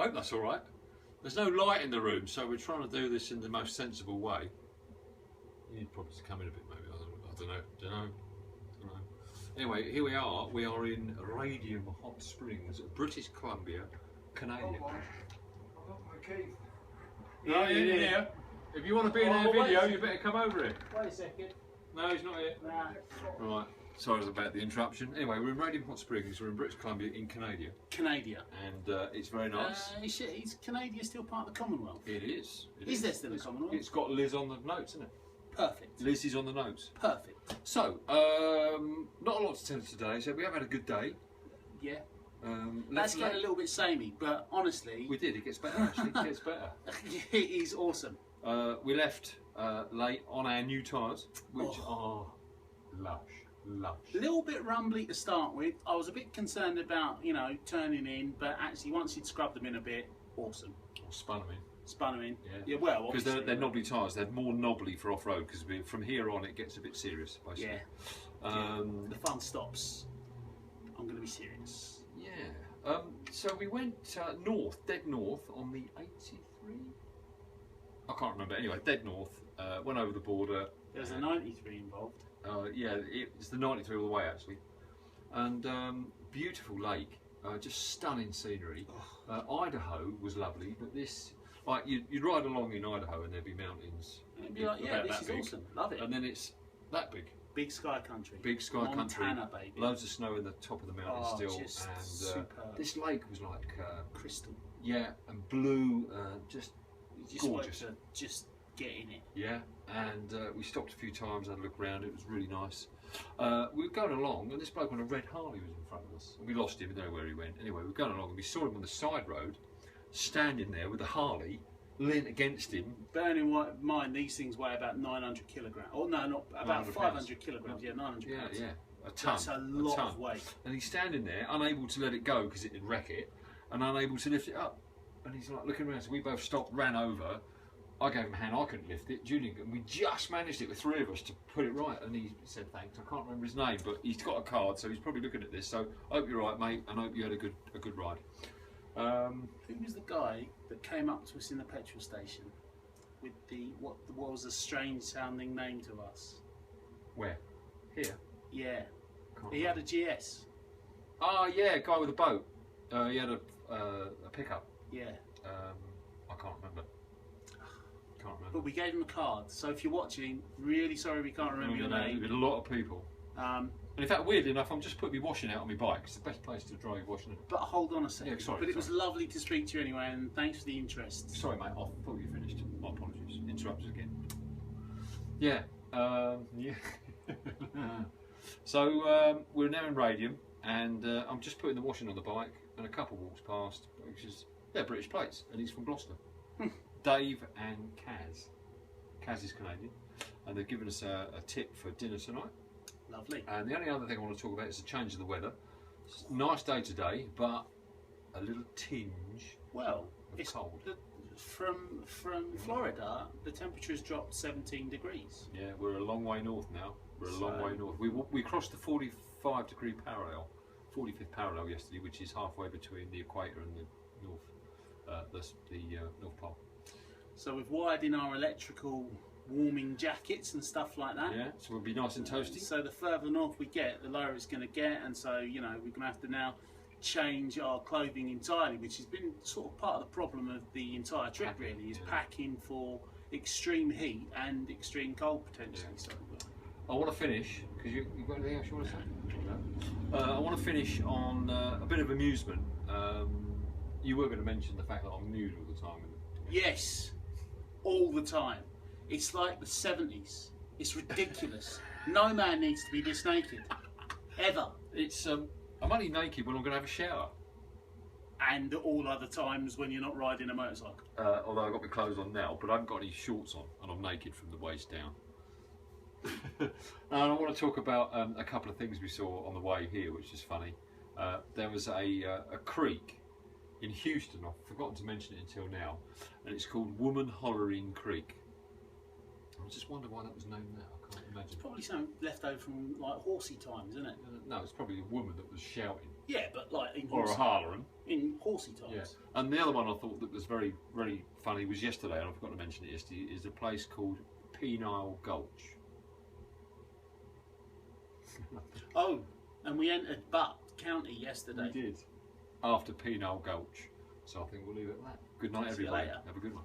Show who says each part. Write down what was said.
Speaker 1: I hope that's all right. There's no light in the room, so we're trying to do this in the most sensible way. You need probably to come in a bit, maybe. I don't know. Anyway, here we are. We are in Radium Hot Springs, British Columbia, Canada.
Speaker 2: I've got my key.
Speaker 1: No, in here. If you want to be in our video, you better come over here.
Speaker 3: Wait a second.
Speaker 1: No, he's not here.
Speaker 3: Nah.
Speaker 1: Right. Sorry about the interruption. Anyway, we're in Radium Hot Springs. We're in British Columbia in Canada.
Speaker 3: Canada.
Speaker 1: And it's very nice.
Speaker 3: Is Canada still part of the Commonwealth?
Speaker 1: It is.
Speaker 3: Is there still a Commonwealth?
Speaker 1: It's got Liz on the notes, isn't it?
Speaker 3: Perfect.
Speaker 1: Liz is on the notes.
Speaker 3: Perfect.
Speaker 1: So, not a lot to tell us today. So we have had a good day.
Speaker 3: Yeah. Let's get a little bit samey, but honestly,
Speaker 1: we did. It gets better actually. It gets better.
Speaker 3: It is awesome.
Speaker 1: We left late on our new tyres, which are lush.
Speaker 3: A little bit rumbly to start with. I was a bit concerned about, you know, turning in, but actually once you'd scrubbed them in a bit, awesome.
Speaker 1: Or spun them in.
Speaker 3: Spun them in.
Speaker 1: Yeah,
Speaker 3: well,
Speaker 1: because they're knobbly tyres. They're more knobbly for off-road because from here on it gets a bit serious. Basically.
Speaker 3: Yeah. The fun stops. I'm going to be serious.
Speaker 1: Yeah. So we went north, dead north on the 83. I can't remember. Anyway, dead north. Went over the border.
Speaker 3: There was a 93 involved.
Speaker 1: Yeah, it's the 93 all the way actually, and beautiful lake, just stunning scenery. Idaho was lovely, but this, like, you'd ride along in Idaho and there'd be mountains.
Speaker 3: And it'd be like, yeah, this is awesome, love it.
Speaker 1: And then it's that big.
Speaker 3: Big sky country.
Speaker 1: Big sky country.
Speaker 3: Montana, baby.
Speaker 1: Loads of snow in the top of the mountain still,
Speaker 3: just
Speaker 1: and
Speaker 3: superb.
Speaker 1: this lake was like
Speaker 3: crystal.
Speaker 1: Yeah, and blue, just gorgeous.
Speaker 3: To just get in it.
Speaker 1: Yeah, and we stopped a few times, had a look around. It was really nice. We were going along, and this bloke on a red Harley was in front of us, and we lost him. We don't know where he went. Anyway, we were going along, and we saw him on the side road, standing there with the Harley, leant against him.
Speaker 3: Bearing in mind, these things weigh about 900 kilograms. Oh no, not about 500 kilograms. Yeah, 900 pounds.
Speaker 1: Yeah, a ton.
Speaker 3: That's a lot of weight.
Speaker 1: And he's standing there, unable to let it go because it'd wreck it, and unable to lift it up. And he's like looking around. So we both stopped, ran over. I gave him a hand. I couldn't lift it. Julian, and we just managed it with three of us to put it right. And he said thanks. I can't remember his name, but he's got a card, so he's probably looking at this. So I hope you're right, mate, and I hope you had a good ride.
Speaker 3: Who was the guy that came up to us in the petrol station with what was a strange sounding name to us?
Speaker 1: Where? Here?
Speaker 3: Yeah.
Speaker 1: Can't
Speaker 3: he
Speaker 1: remember.
Speaker 3: had a GS.
Speaker 1: Ah, yeah, guy with a boat. He had a pickup.
Speaker 3: Yeah.
Speaker 1: I can't remember.
Speaker 3: But we gave him a card. So if you're watching, really sorry we can't remember your name.
Speaker 1: There's a lot of people. And in fact, weirdly enough, I'm just putting my washing out on my bike. It's the best place to dry your washing.
Speaker 3: But hold on a second.
Speaker 1: Yeah, sorry.
Speaker 3: But it was lovely to speak to you anyway, and thanks for the interest.
Speaker 1: Sorry, mate. I thought you finished. My apologies. Interrupted again. Yeah. Yeah. So we're now in Radium, and I'm just putting the washing on the bike, and a couple walks past, which is British plates, and he's from Gloucester. Dave and Kaz. Kaz is Canadian, and they've given us a tip for dinner tonight.
Speaker 3: Lovely.
Speaker 1: And the only other thing I want to talk about is the change of the weather. It's a nice day today, but a little tinge of cold.
Speaker 3: From Florida, the temperature has dropped 17 degrees.
Speaker 1: Yeah, we're a long way north now. We're a long way north. We crossed the 45-degree parallel, 45th parallel yesterday, which is halfway between the equator and the north, North Pole.
Speaker 3: So we've wired in our electrical warming jackets and stuff like that.
Speaker 1: Yeah, so we'll be nice and toasty.
Speaker 3: So the further north we get, the lower it's going to get, and so, you know, we're going to have to now change our clothing entirely, which has been sort of part of the problem of the entire trip, really, is packing for extreme heat and extreme cold potentially. Yeah. So
Speaker 1: I want to finish, because you've got anything else you want to say? I want to finish on a bit of amusement. You were going to mention the fact that I'm nude all the time.
Speaker 3: Yes, all the time. It's like the 70s. It's ridiculous. No man needs to be this naked, ever.
Speaker 1: It's I'm only naked when I'm going to have a shower.
Speaker 3: And all other times when you're not riding a motorcycle.
Speaker 1: Although I've got my clothes on now, but I haven't got any shorts on, and I'm naked from the waist down. And I want to talk about a couple of things we saw on the way here, which is funny. There was a creek in Houston. I've forgotten to mention it until now, and it's called Woman Hollering Creek. I just wonder why that was named that. I can't Imagine.
Speaker 3: Probably something left over from like horsey times, isn't it?
Speaker 1: No, it's probably a woman that was shouting.
Speaker 3: Yeah, but like in
Speaker 1: Or a hollering.
Speaker 3: in horsey times.
Speaker 1: Yeah. And the other one I thought that was very, very funny was yesterday, and I forgot to mention it yesterday, is a place called Prudhoe Gulch.
Speaker 3: Oh, and we entered Butt County yesterday.
Speaker 1: We did. After Prudhoe Gulch. So I think we'll leave it at that. Good night,
Speaker 3: See you
Speaker 1: everybody.
Speaker 3: later.
Speaker 1: Have a good one.